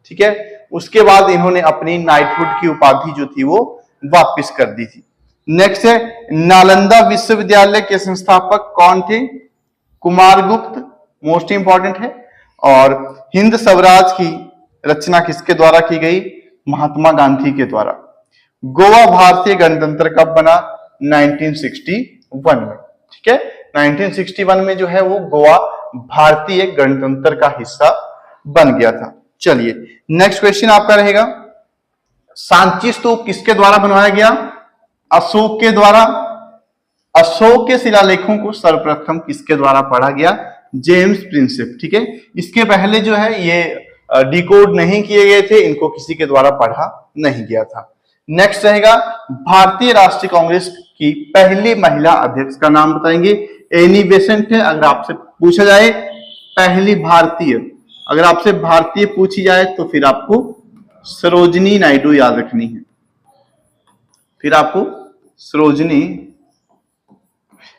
ठीक है, उसके बाद इन्होंने अपनी नाइटहुड की उपाधि जो थी वो वापस कर दी थी। नेक्स्ट है, नालंदा विश्वविद्यालय के संस्थापक कौन थे? कुमारगुप्त, मोस्ट इंपॉर्टेंट है। और हिंद स्वराज की रचना किसके द्वारा की गई? महात्मा गांधी के द्वारा। गोवा भारतीय गणतंत्र कब बना? 1961 में, ठीक है। 1961 में जो है वो गोवा भारतीय गणतंत्र का हिस्सा बन गया था। चलिए, नेक्स्ट क्वेश्चन आपका रहेगा, सांची स्तूप किसके द्वारा बनवाया गया? अशोक के द्वारा। अशोक के शिलालेखों को सर्वप्रथम किसके द्वारा पढ़ा गया? James Prinsep. ठीक है, इसके पहले जो है ये डिकोड नहीं किए गए थे, इनको किसी के द्वारा पढ़ा नहीं गया था। नेक्स्ट रहेगा भारतीय राष्ट्रीय कांग्रेस की पहली महिला अध्यक्ष का नाम बताएंगे। एनी बेसेंट है। अगर आपसे पूछा जाए पहली भारतीय, अगर आपसे भारतीय पूछी जाए तो फिर आपको सरोजिनी नायडू याद रखनी है। फिर आपको सरोजिनी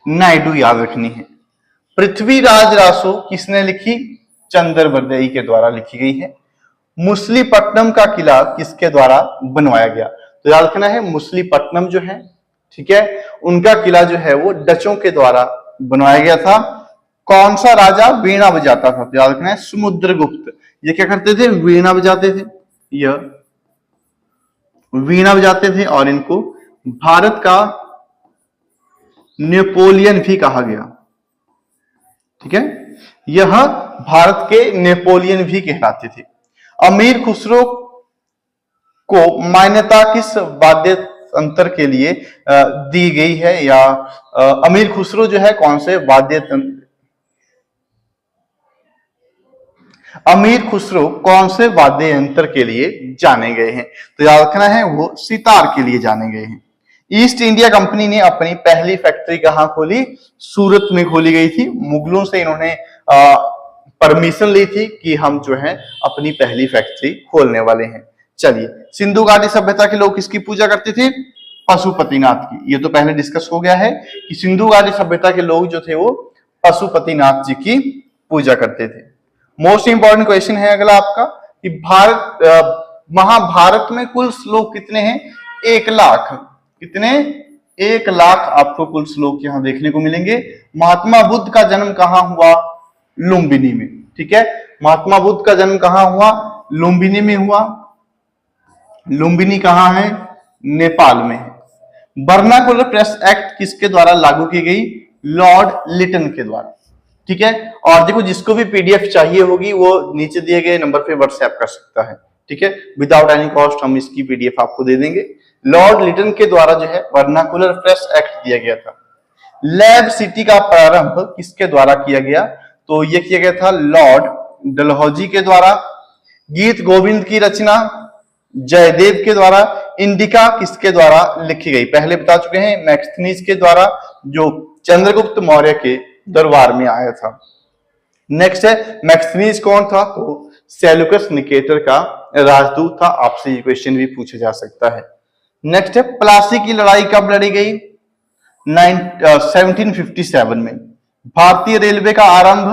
नायडू याद रखनी है। पृथ्वीराज रासो किसने लिखी? चंद्रवदई के द्वारा लिखी गई है। मुसलीपट्टनम का किला किसके द्वारा बनवाया गया? तो याद रखना है मुसलीपट्टनम जो है, ठीक है, उनका किला जो है वो डचों के द्वारा बनवाया गया था। कौन सा राजा वीणा बजाता था? तो याद रखना है समुद्रगुप्त। ये क्या करते थे? वीणा बजाते थे। यह वीणा बजाते थे और इनको भारत का नेपोलियन भी कहा गया। ठीक है, यह भारत के नेपोलियन भी कहलाते थे। अमीर खुसरो को मान्यता किस वाद्य तंत्र के लिए दी गई है? या अमीर खुसरो जो है कौन से वाद्य तंत्र, अमीर खुसरो कौन से वाद्य यंत्र के लिए जाने गए हैं? तो याद रखना है वो सितार के लिए जाने गए हैं। ईस्ट इंडिया कंपनी ने अपनी पहली फैक्ट्री कहां खोली? सूरत में खोली गई थी। मुगलों से इन्होंने परमिशन ली थी कि हम जो है अपनी पहली फैक्ट्री खोलने वाले हैं। चलिए, सिंधु घाटी सभ्यता के लोग किसकी पूजा करते थे? पशुपतिनाथ की। ये तो पहले डिस्कस हो गया है कि सिंधु घाटी सभ्यता के लोग जो थे वो पशुपतिनाथ जी की पूजा करते थे। मोस्ट इंपॉर्टेंट क्वेश्चन है अगला आपका कि महाभारत में कुल श्लोक कितने हैं? 1 लाख। कितने? 1 लाख आपको कुल श्लोक यहां देखने को मिलेंगे। महात्मा बुद्ध का जन्म कहां हुआ? लुम्बिनी में। ठीक है, महात्मा बुद्ध का जन्म कहां हुआ? लुम्बिनी में हुआ। लुम्बिनी कहां है? नेपाल में है। वर्नाकुलर प्रेस एक्ट किसके द्वारा लागू की गई? लॉर्ड लिटन के द्वारा। ठीक है, और देखो जिसको भी पीडीएफ चाहिए होगी वो नीचे दिए गए नंबर पे व्हाट्सएप कर सकता है। ठीक है, विदाउट एनी कॉस्ट हम इसकी पीडीएफ आपको दे देंगे। लॉर्ड लिटन के द्वारा जो है वर्नाकुलर प्रेस एक्ट दिया गया था। लैब सिटी का प्रारंभ किसके द्वारा किया गया? तो यह किया गया था लॉर्ड डलहौजी के द्वारा। गीत गोविंद की रचना जयदेव के द्वारा। इंडिका किसके द्वारा लिखी गई? पहले बता चुके हैं, मैक्सनीज के द्वारा, जो चंद्रगुप्त मौर्य के दरबार में आया था। नेक्स्ट है मैक्सनीज कौन था? तो सेल्यूकस निकेटर का राजदूत था। आपसे ये क्वेश्चन भी पूछा जा सकता है। नेक्स्ट है प्लासी की लड़ाई कब लड़ी गई? 1757 में। भारतीय रेलवे का आरंभ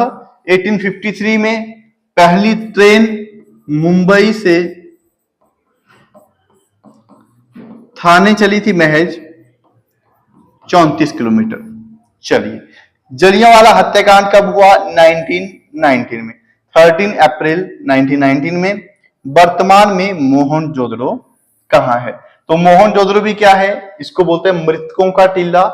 1853 में। पहली ट्रेन मुंबई से थाने चली थी महज 34 किलोमीटर। चलिए, जलियांवाला हत्याकांड कब हुआ? 1919 में। 13 अप्रैल 1919 में। वर्तमान में मोहनजोदड़ो कहां है? तो मोहनजोदड़ो भी क्या है? इसको बोलते हैं मृतकों का टीला।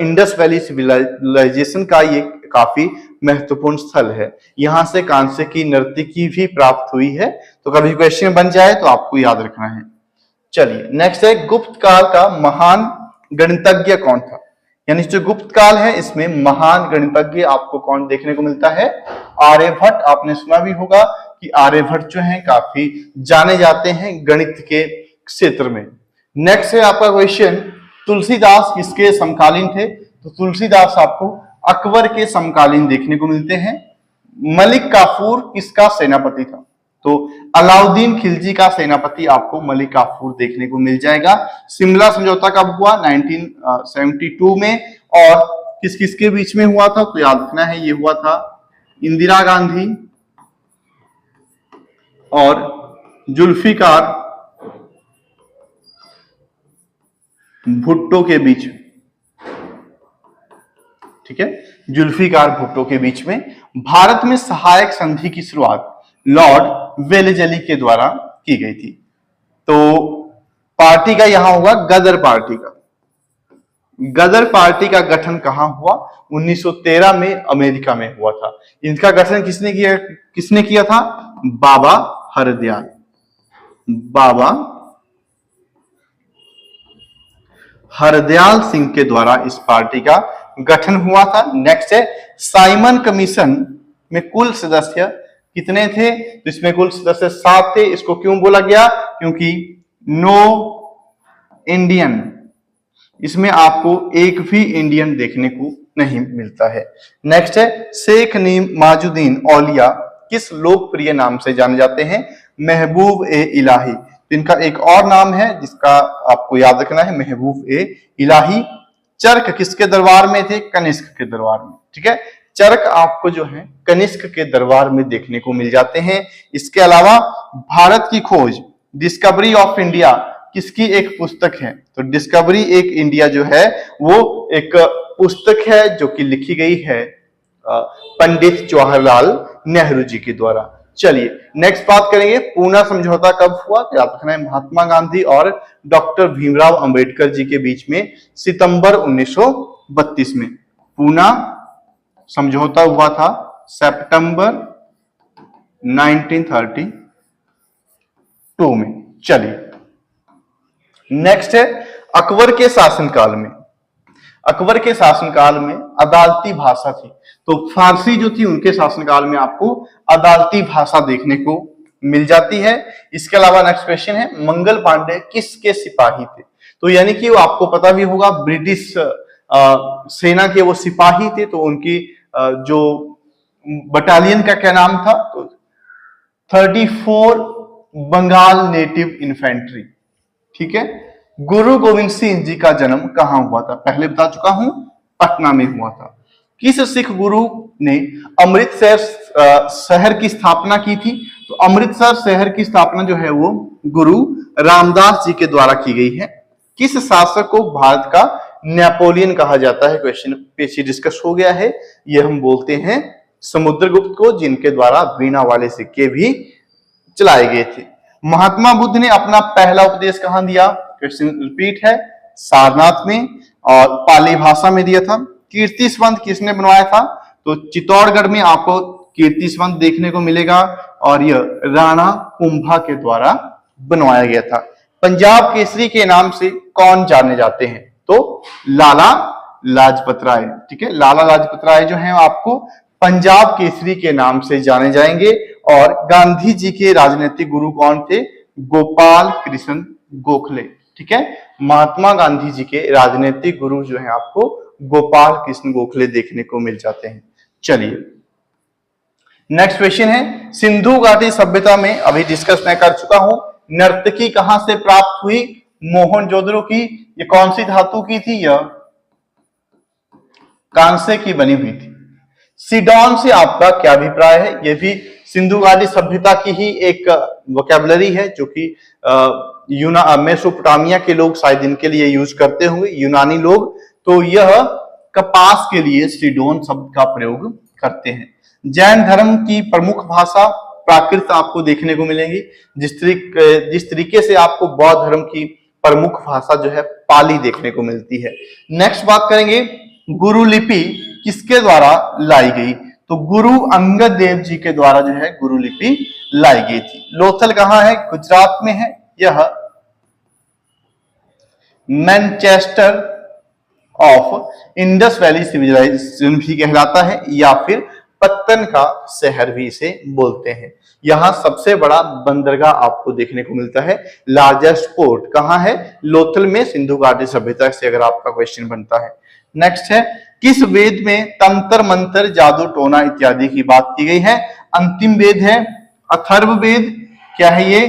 इंडस वैली सिविलाइजेशन का ये काफी महत्वपूर्ण स्थल है। यहां से कांस्य की नर्तकी भी प्राप्त हुई है। तो कभी क्वेश्चन बन जाए तो आपको याद रखना है। चलिए, नेक्स्ट है गुप्त काल का महान गणितज्ञ कौन था? यानी जो गुप्त काल है इसमें महान गणितज्ञ आपको कौन देखने को मिलता है? आर्यभट्ट। आपने सुना भी होगा कि आर्यभट्ट जो है काफी जाने जाते हैं गणित के क्षेत्र में। नेक्स्ट है आपका क्वेश्चन, तुलसीदास किसके समकालीन थे? तो तुलसीदास आपको अकबर के समकालीन देखने को मिलते हैं। मलिक काफूर किसका सेनापति था? तो अलाउद्दीन खिलजी का सेनापति आपको मलिक काफूर देखने को मिल जाएगा। शिमला समझौता कब हुआ? 1972 में। और किस किस के बीच में हुआ था? तो याद रखना है ये हुआ था इंदिरा गांधी और जुल्फिकार भुट्टो के बीच। ठीक है, जुल्फिकार भुट्टो के बीच में। भारत में सहायक संधि की शुरुआत लॉर्ड वेलेजली के द्वारा की गई थी। तो पार्टी का यहां होगा गदर पार्टी का। गदर पार्टी का गठन कहां हुआ? 1913 में अमेरिका में हुआ था। इनका गठन किसने किया था? बाबा हरदयाल। बाबा हरदयाल सिंह के द्वारा इस पार्टी का गठन हुआ था। नेक्स्ट है साइमन कमीशन में कुल सदस्य कितने थे? तो इसमें कुल सदस्य 7 थे। इसको क्यों बोला गया? क्योंकि नो इंडियन, इसमें आपको एक भी इंडियन देखने को नहीं मिलता है। नेक्स्ट है शेख नवाजुद्दीन औलिया किस लोकप्रिय नाम से जाने जाते हैं? महबूब ए इलाही। तो इनका एक और नाम है जिसका आपको याद रखना है, महबूब ए इलाही। चरक किसके दरबार में थे? कनिष्क के दरबार में। ठीक है, चरक आपको जो है कनिष्क के दरबार में देखने को मिल जाते हैं। इसके अलावा भारत की खोज डिस्कवरी ऑफ इंडिया किसकी एक पुस्तक है? तो डिस्कवरी एक इंडिया जो है वो एक पुस्तक है जो कि लिखी गई है पंडित जवाहरलाल नेहरू जी के द्वारा। चलिए नेक्स्ट बात करेंगे, पूना समझौता कब हुआ? तो याद रखना है महात्मा गांधी और डॉक्टर भीमराव अंबेडकर जी के बीच में सितंबर 1932 में पूना समझौता हुआ था, सितंबर 1932 में। चलिए नेक्स्ट है अकबर के शासनकाल में, अकबर के शासनकाल में अदालती भाषा थी। तो फारसी जो थी उनके शासनकाल में आपको अदालती भाषा देखने को मिल जाती है। इसके अलावा नेक्स्ट क्वेश्चन है मंगल पांडे किसके सिपाही थे? तो यानी कि वो आपको पता भी होगा ब्रिटिश सेना के वो सिपाही थे। तो उनकी जो बटालियन का क्या नाम था? तो 34 बंगाल नेटिव इन्फेंट्री। ठीक है, गुरु गोविंद सिंह जी का जन्म कहां हुआ था? पहले बता चुका हूं, पटना में हुआ था। किस सिख गुरु ने अमृतसर शहर की स्थापना की थी? तो अमृतसर शहर की स्थापना जो है वो गुरु रामदास जी के द्वारा की गई है। किस शासक को भारत का नेपोलियन कहा जाता है? क्वेश्चन पीछे डिस्कस हो गया है। ये हम बोलते हैं समुद्रगुप्त को, जिनके द्वारा वीणा वाले सिक्के भी चलाए गए थे। महात्मा बुद्ध ने अपना पहला उपदेश कहां दिया? क्वेश्चन रिपीट है, सारनाथ में और पाली भाषा में दिया था। कीर्ति स्तंभ किसने बनवाया था? तो चित्तौड़गढ़ में आपको कीर्ति स्तंभ देखने को मिलेगा और यह राणा कुंभा के द्वारा बनवाया गया था। पंजाब केसरी के नाम से कौन जाने जाते हैं? तो लाला लाजपत राय। ठीक है, लाला लाजपत राय जो है आपको पंजाब केसरी के नाम से जाने जाएंगे। और गांधी जी के राजनीतिक गुरु कौन थे? गोपाल कृष्ण गोखले। ठीक है, महात्मा गांधी जी के राजनीतिक गुरु जो है आपको गोपाल कृष्ण गोखले देखने को मिल जाते हैं। चलिए नेक्स्ट क्वेश्चन है, सिंधु घाटी सभ्यता में अभी डिस्कस मैं कर चुका हूं, नर्तकी कहां से प्राप्त हुई? मोहनजोदड़ो की। ये कौन सी धातु की थी? यह कांसे की बनी हुई थी। सिडॉन से आपका क्या अभिप्राय है? यह भी सिंधु घाटी सभ्यता की ही एक वोकैबुलरी है जो कि मेसोपोटामिया के लोग शायद इनके लिए यूज करते होंगे, यूनानी लोग। तो यह कपास के लिए सिडोन शब्द का प्रयोग करते हैं। जैन धर्म की प्रमुख भाषा प्राकृत आपको देखने को मिलेगी। जिस तरीके से आपको बौद्ध धर्म की प्रमुख भाषा जो है पाली देखने को मिलती है। नेक्स्ट बात करेंगे, गुरु लिपि किसके द्वारा लाई गई? तो गुरु अंगद देव जी के द्वारा जो है गुरु लिपि लाई गई थी। लोथल कहां है? गुजरात में है। यह Manchester of Indus valley civilisation भी कहलाता है, या फिर पत्तन का शहर भी इसे बोलते हैं। यहां सबसे बड़ा बंदरगाह आपको देखने को मिलता है। लार्जेस्ट पोर्ट कहां है? लोथल में, सिंधु घाटी सभ्यता से अगर आपका क्वेश्चन बनता है। नेक्स्ट है, किस वेद में तंत्र मंत्र जादू टोना इत्यादि की बात की गई है? अंतिम वेद है अथर्ववेद। क्या है ये?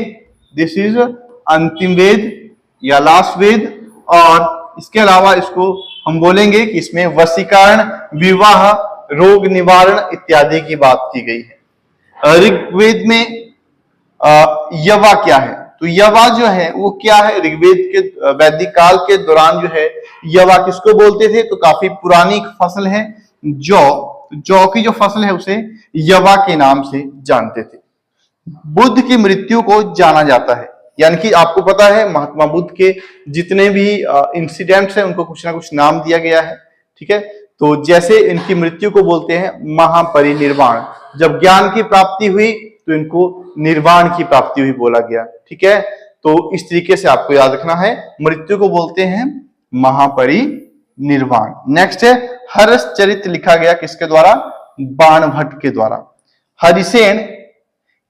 दिस इज अंतिम वेद या लास्ट वेद। और इसके अलावा इसको हम बोलेंगे कि इसमें वशीकरण, विवाह, रोग निवारण इत्यादि की बात की गई है। ऋग्वेद में यवा क्या है? तो यवा जो है वो क्या है? ऋग्वेद के वैदिक काल के दौरान जो है यवा किसको बोलते थे? तो काफी पुरानी फसल है जौ की जो फसल है उसे यवा के नाम से जानते थे। बुद्ध की मृत्यु को जाना जाता है, यानी कि आपको पता है महात्मा बुद्ध के जितने भी इंसिडेंट्स हैं उनको कुछ ना कुछ नाम दिया गया है। ठीक है, तो जैसे इनकी मृत्यु को बोलते हैं महापरिनिर्वाण। जब ज्ञान की प्राप्ति हुई तो इनको निर्वाण की प्राप्ति हुई बोला गया। ठीक है, तो इस तरीके से आपको याद रखना है। मृत्यु को बोलते हैं महापरिनिर्वाण। नेक्स्ट है हर्षचरित लिखा गया किसके द्वारा? बाणभट्ट के द्वारा। हरिसेन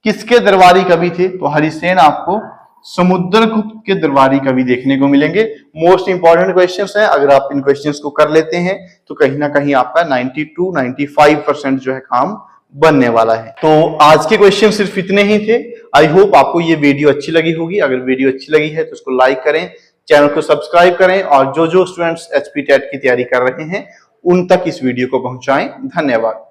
किसके दरबारी कवि थे? तो हरिसेन आपको समुद्रगुप्त के दरबारी कवि देखने को मिलेंगे। मोस्ट इंपॉर्टेंट क्वेश्चंस हैं, अगर आप इन क्वेश्चंस को कर लेते हैं तो कहीं ना कहीं आपका 92-95% जो है काम बनने वाला है। तो आज के क्वेश्चन सिर्फ इतने ही थे। आई होप आपको ये वीडियो अच्छी लगी होगी। अगर वीडियो अच्छी लगी है तो उसको लाइक करें, चैनल को सब्सक्राइब करें और जो जो स्टूडेंट्स एचपी टेट की तैयारी कर रहे हैं उन तक इस वीडियो को पहुंचाएं। धन्यवाद।